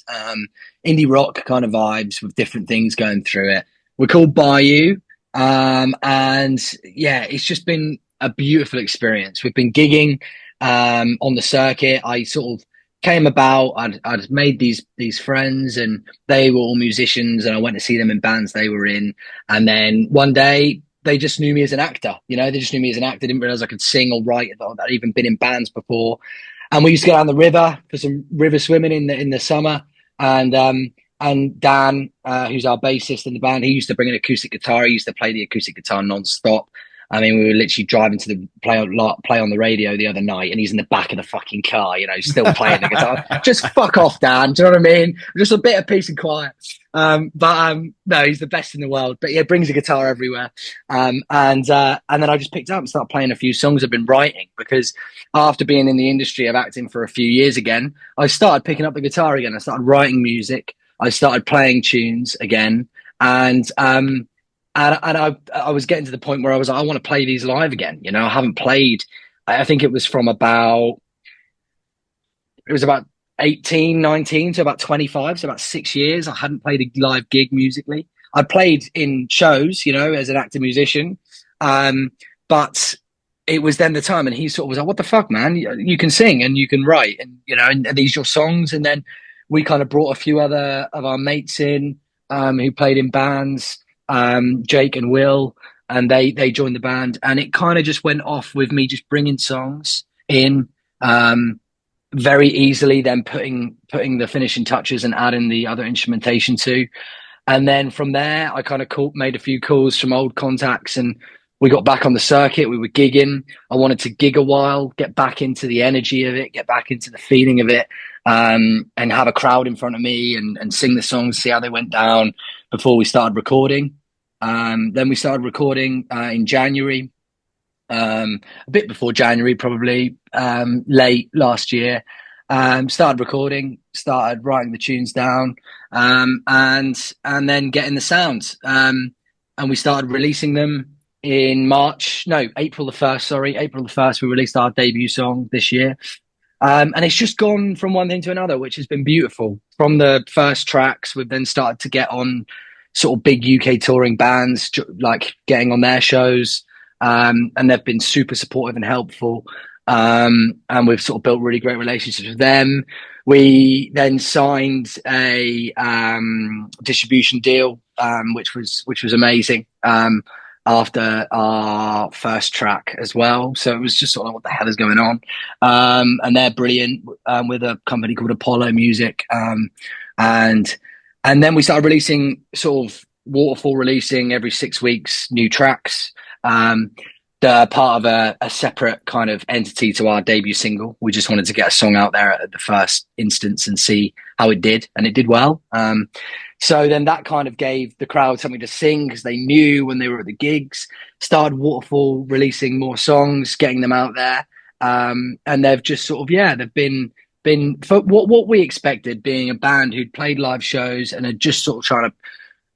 indie rock kind of vibes with different things going through it. We're called Bayou, and yeah, it's just been a beautiful experience. We've been gigging on the circuit. I sort of came about, I'd made these friends, and they were all musicians, and I went to see them in bands they were in. And then one day they just knew me as an actor. They just knew me as an actor. Didn't realize I could sing or write. I'd even been in bands before. And we used to go down the river for some river swimming in the summer. And Dan, who's our bassist in the band, he used to bring an acoustic guitar. He used to play the acoustic guitar non-stop. I mean, we were literally driving to the play on the radio the other night, and he's in the back of the fucking car, still playing the guitar. Just fuck off, Dan. Do you know what I mean? Just a bit of peace and quiet. No, he's the best in the world. But yeah, brings a guitar everywhere. And then I just picked up and started playing a few songs I've been writing, because after being in the industry of acting for a few years again, I started picking up the guitar again. I started writing music. I started playing tunes again, and I was getting to the point where I was like, I want to play these live again. I haven't played. I think it was about 18, 19 to about 25, so about 6 years. I hadn't played a live gig musically. I played in shows, as an actor musician, but it was then the time, and he sort of was like, "What the fuck, man? You can sing and you can write, and and these your songs." And then we kind of brought a few other of our mates in who played in bands. Jake and Will, and they joined the band, and it kind of just went off with me just bringing songs in very easily, then putting the finishing touches and adding the other instrumentation too. And then from there I kind of made a few calls from old contacts, and we got back on the circuit. We were gigging. I wanted to gig a while, get back into the energy of it, get back into the feeling of it, and have a crowd in front of me and sing the songs, see how they went down before we started recording. Then we started recording in January, a bit before January, probably late last year. Started recording, started writing the tunes down, and then getting the sounds. And we started releasing them in April the 1st. Sorry, April the 1st. We released our debut song this year. And it's just gone from one thing to another, which has been beautiful. From the first tracks, we've then started to get on sort of big UK touring bands, like getting on their shows. And they've been super supportive and helpful. And we've sort of built really great relationships with them. We then signed a distribution deal, which was amazing. After our first track as well. So it was just sort of what the hell is going on? And they're brilliant with a company called Apollo Music. And then we started releasing waterfall releasing every 6 weeks, new tracks. They're part of a separate kind of entity to our debut single. We just wanted to get a song out there at the first instance and see how it did. And it did well. So then that kind of gave the crowd something to sing because they knew when they were at the gigs. Started Waterfall releasing more songs, getting them out there. And they've just they've been for what we expected, being a band who'd played live shows and had just sort of trying to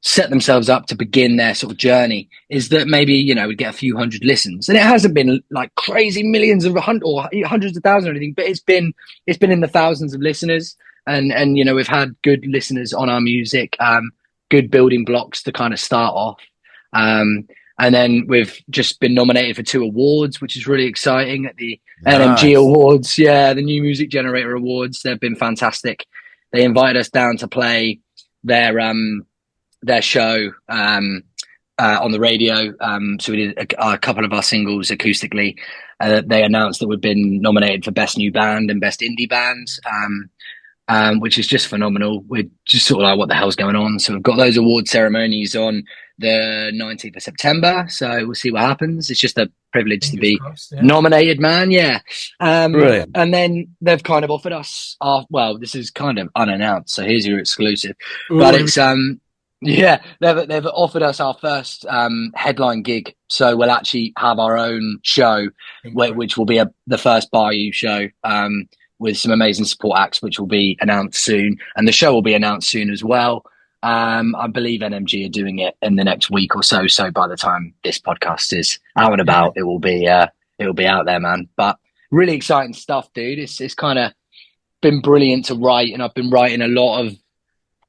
set themselves up to begin their sort of journey, is that maybe, we'd get a few hundred listens. And it hasn't been like crazy millions or hundreds of thousands or anything, but it's been in the thousands of listeners. And we've had good listeners on our music, good building blocks to kind of start off. And then we've just been nominated for 2 awards, which is really exciting, at the NMG Awards. Yeah, the New Music Generator Awards. They've been fantastic. They invited us down to play their show on the radio. So we did a couple of our singles acoustically. They announced that we've been nominated for Best New Band and Best Indie Band. Which is just phenomenal. We're just sort of like, what the hell's going on? So we've got those award ceremonies on the 19th of September. So we'll see what happens. It's just a privilege to be nominated, man. Yeah. Brilliant. And then they've kind of offered us this is kind of unannounced. So here's your exclusive. But it's, they've offered us our first headline gig. So we'll actually have our own show, which will be the first Bayou show. With some amazing support acts, which will be announced soon. And the show will be announced soon as well. I believe NMG are doing it in the next week or so. So by the time this podcast is out and about, it will be out there, man. But really exciting stuff, dude. It's kind of been brilliant to write. And I've been writing a lot of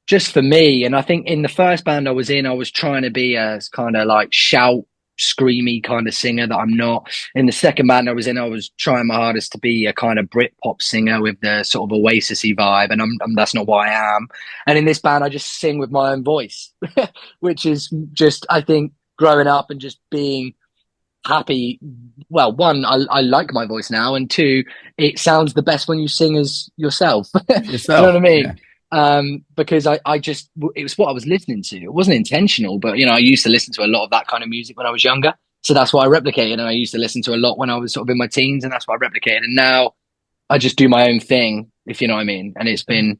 just for me. And I think in the first band I was in, I was trying to be a kind of like shout, screamy kind of singer that I'm not. In the second band I was in, I was trying my hardest to be a kind of Britpop singer with the sort of Oasis-y vibe, and I'm that's not what I am. And in this band I just sing with my own voice, which is just, I think, growing up and just being happy. Well, one, I like my voice now, and two, it sounds the best when you sing as yourself. You know what I mean? Yeah. Because I just, it was what I was listening to. It wasn't intentional, but I used to listen to a lot of that kind of music when I was younger. So that's what I replicated. And I used to listen to a lot when I was sort of in my teens, and that's what I replicated. And now I just do my own thing, if you know what I mean. And it's been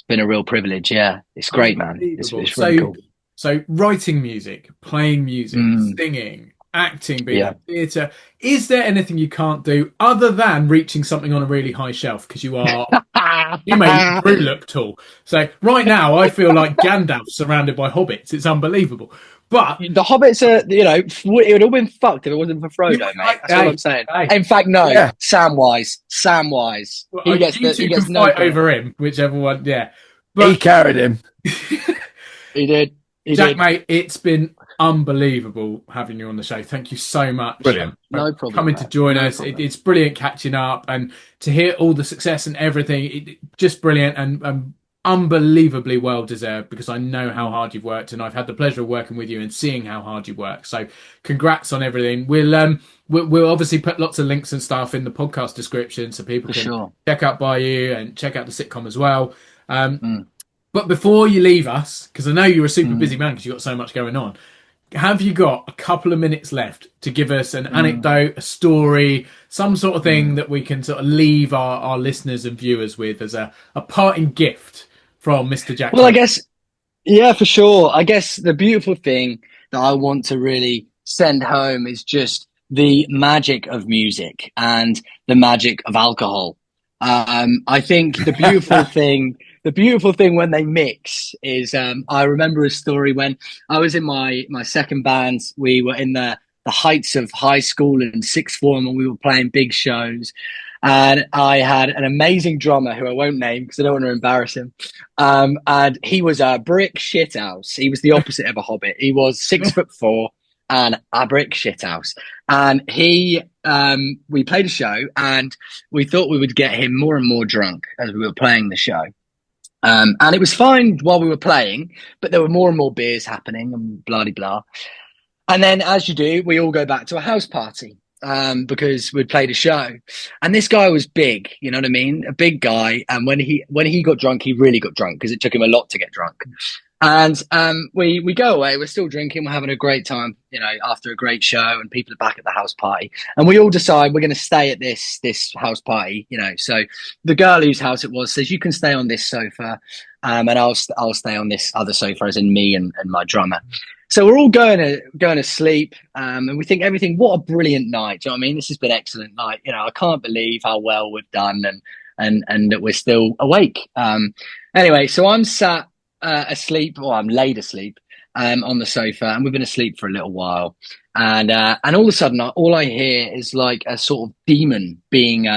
a real privilege. Yeah. It's great, man. It's really cool. So writing music, playing music, singing, acting, being in theatre, is there anything you can't do other than reaching something on a really high shelf? Because you made Drew look tall. So right now I feel like Gandalf surrounded by hobbits. It's unbelievable. But the hobbits are, it would have all been fucked if it wasn't for Frodo, mate. That's all I'm saying. In fact, no. Yeah. Samwise. Well, he gets no fight over him, whichever one. Yeah, but he carried him. He did. Jack, mate, it's been unbelievable having you on the show. Thank you so much. Brilliant. No problem. Coming to join us. It's brilliant catching up and to hear all the success and everything. Just brilliant and unbelievably well deserved, because I know how hard you've worked and I've had the pleasure of working with you and seeing how hard you work. So congrats on everything. We'll obviously put lots of links and stuff in the podcast description so people can check out Bayou and check out the sitcom as well. But before you leave us, because I know you're a super busy man because you've got so much going on, have you got a couple of minutes left to give us an anecdote, a story, some sort of thing that we can sort of leave our listeners and viewers with as a parting gift from Mr. Jack? Well, I guess, yeah, for sure. I guess the beautiful thing that I want to really send home is just the magic of music and the magic of alcohol. I think the beautiful thing when they mix is, I remember a story when I was in my second band. We were in the heights of high school and sixth form, and we were playing big shows. And I had an amazing drummer who I won't name because I don't want to embarrass him. And he was a brick shithouse. He was the opposite of a hobbit. He was 6'4" and a brick shithouse. And we played a show, and we thought we would get him more and more drunk as we were playing the show. And it was fine while we were playing, but there were more and more beers happening and blah-de-blah. And then, as you do, we all go back to a house party. Because we'd played a show, and this guy was big, you know what I mean? A big guy. And when he got drunk, he really got drunk because it took him a lot to get drunk. And we go away, we're still drinking, we're having a great time, you know, after a great show, and people are back at the house party. And we all decide we're going to stay at this house party, you know. So the girl whose house it was says, you can stay on this sofa, and I'll stay on this other sofa, as in me and my drummer. So we're all going to sleep, and we think everything. What a brilliant night! Do you know what I mean? This has been an excellent night. You know, I can't believe how well we've done, and that we're still awake. Anyway, so I'm sat asleep, or I'm laid asleep, on the sofa, and we've been asleep for a little while, and all of a sudden, all I hear is like a sort of demon being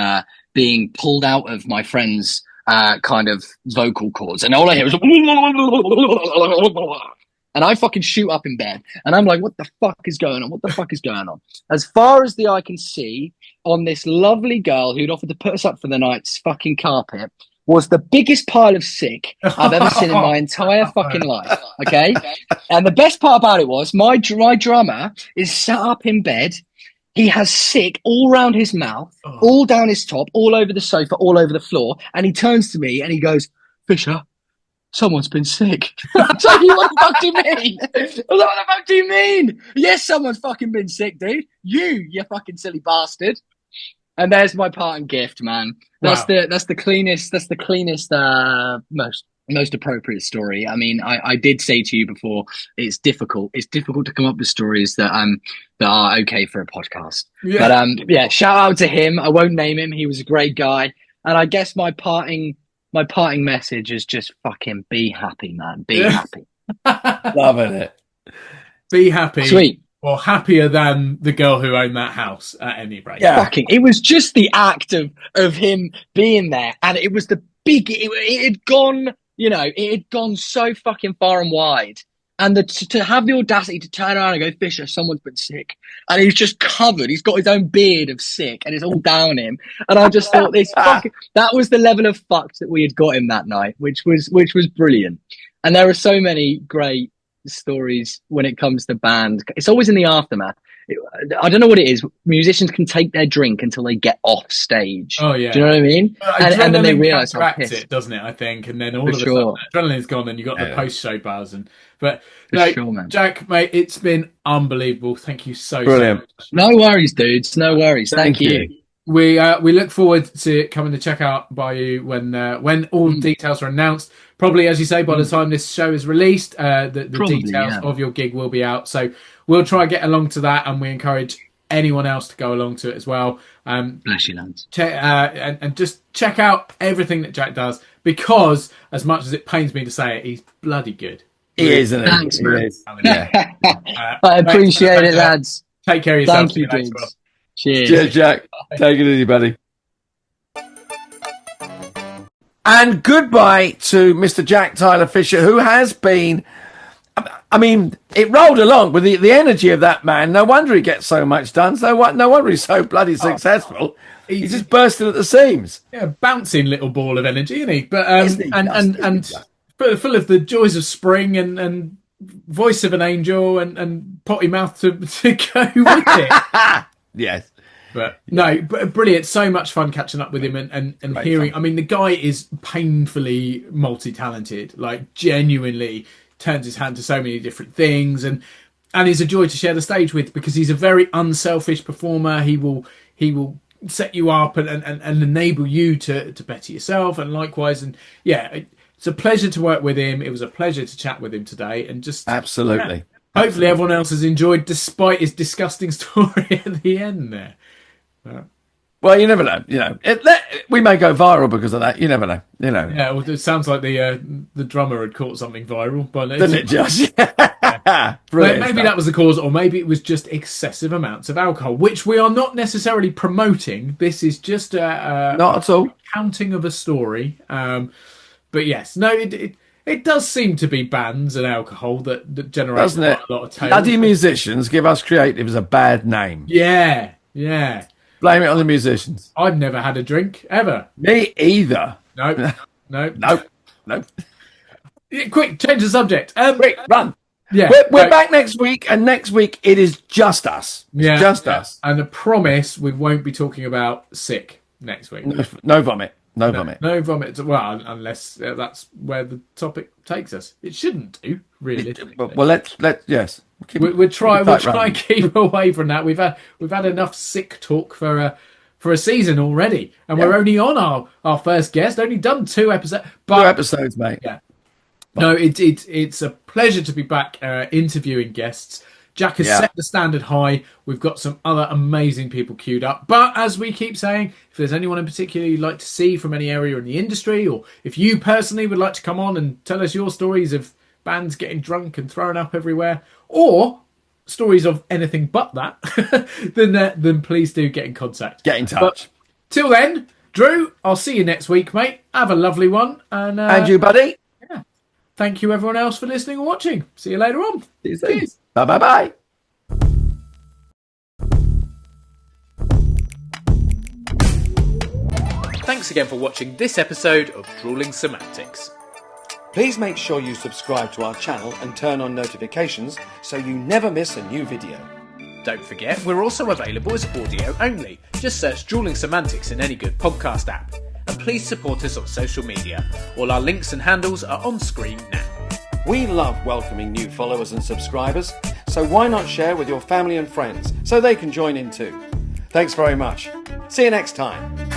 pulled out of my friend's kind of vocal cords, and all I hear is. And I fucking shoot up in bed, and I'm like, what the fuck is going on? What the fuck is going on? As far as the eye can see, on this lovely girl who'd offered to put us up for the night's fucking carpet was the biggest pile of sick I've ever seen in my entire fucking life, okay? And the best part about it was my drummer is sat up in bed. He has sick all around his mouth, all down his top, all over the sofa, all over the floor. And he turns to me and he goes, Fisher, someone's been sick. I'm like, what the fuck do you mean? What the fuck do you mean? Yes, someone's fucking been sick, dude. You fucking silly bastard. And there's my parting gift, man. That's Wow. the cleanest, most appropriate story. I mean, I did say to you before, it's difficult to come up with stories that are okay for a podcast. Yeah. But yeah, shout out to him. I won't name him. He was a great guy. And I guess my parting message is just fucking be happy, man. Be happy. Loving it. Be happy. Sweet. Or happier than the girl who owned that house at any rate. Yeah. Fucking, it was just the act of him being there, and it was the big. It had gone, you know, it had gone so fucking far and wide, and to have the audacity to turn around and go, Fisher, someone's been sick, and he's just covered. He's got his own beard of sick, and it's all down him. And I just thought that was the level of fucked that we had got him that night, which was brilliant. And there are so many great stories when it comes to band. It's always in the aftermath. I don't know what it is. Musicians can take their drink until they get off stage. Oh yeah. Do you know what I mean? And then they realise how pissed. it, doesn't it? I think, and then all of a sure. sudden, adrenaline's gone, and you got the post-show buzz. But sure, man. Jack, mate, it's been unbelievable. Thank you so Brilliant. much. No worries, dudes. No worries. Thank you. We look forward to coming to check out by you when all details are announced. Probably, as you say, by the time this show is released, the details of your gig will be out. So we'll try and get along to that, and we encourage anyone else to go along to it as well. Bless you, lads. And just check out everything that Jack does, because as much as it pains me to say it, he's bloody good. He is, isn't he? Thanks, He man. is. Yeah. I appreciate it, lads. Take care of yourself. Thank you, dudes. Cheers. Cheers, Jack. Take it easy, buddy. And goodbye to Mr. Jack Tyler Fisher, who has been, I mean, it rolled along with the energy of that man. No wonder he gets so much done. No wonder he's so bloody successful. He's just bursting at the seams. Yeah, bouncing little ball of energy, isn't he? But Isn't he and full of the joys of spring and voice of an angel and potty mouth to go with it. Yes. But no, brilliant. So much fun catching up with him and hearing. Fun. I mean, the guy is painfully multi-talented. Like, genuinely turns his hand to so many different things, and he's a joy to share the stage with, because he's a very unselfish performer. He will set you up and enable you to better yourself, and likewise. And yeah, it's a pleasure to work with him. It was a pleasure to chat with him today, and just Absolutely. Hopefully everyone else has enjoyed, despite his disgusting story at the end there. Well, you never know. We may go viral because of that. You never know. Yeah, well, it sounds like the drummer had caught something viral, but Doesn't it just? Maybe that was the cause, or maybe it was just excessive amounts of alcohol, which we are not necessarily promoting. This is just not at all recounting of a story. But yes, no, it does seem to be bands and alcohol that generate quite a lot of tales. Bloody musicians give us creatives a bad name. Yeah. Blame it on the musicians. I've never had a drink, ever. Me either. No. Yeah, quick, change the subject. Quick, run. Yeah, we're back next week, and next week it is just us. It's just us. And I promise we won't be talking about sick next week. No vomit. No vomit. No vomit. Well, unless that's where the topic takes us. It shouldn't do, really. Well, let's yes. We'll try and keep away from that. We've had enough sick talk for a season already, and we're only on our first guest. Only done 2 episodes. But, 2 episodes, mate. Yeah. No, it's a pleasure to be back interviewing guests. Jack has set the standard high. We've got some other amazing people queued up. But as we keep saying, if there's anyone in particular you'd like to see from any area in the industry, or if you personally would like to come on and tell us your stories of bands getting drunk and throwing up everywhere, or stories of anything but that, then please do get in contact. Get in touch. But till then, Drew, I'll see you next week, mate. Have a lovely one. And you, buddy. Yeah. Thank you, everyone else, for listening and watching. See you later on. See you soon. Cheers. Bye. Thanks again for watching this episode of Drewling Samantics. Please make sure you subscribe to our channel and turn on notifications so you never miss a new video. Don't forget, we're also available as audio only. Just search Drewling Samantics in any good podcast app. And please support us on social media. All our links and handles are on screen now. We love welcoming new followers and subscribers, so why not share with your family and friends so they can join in too? Thanks very much. See you next time.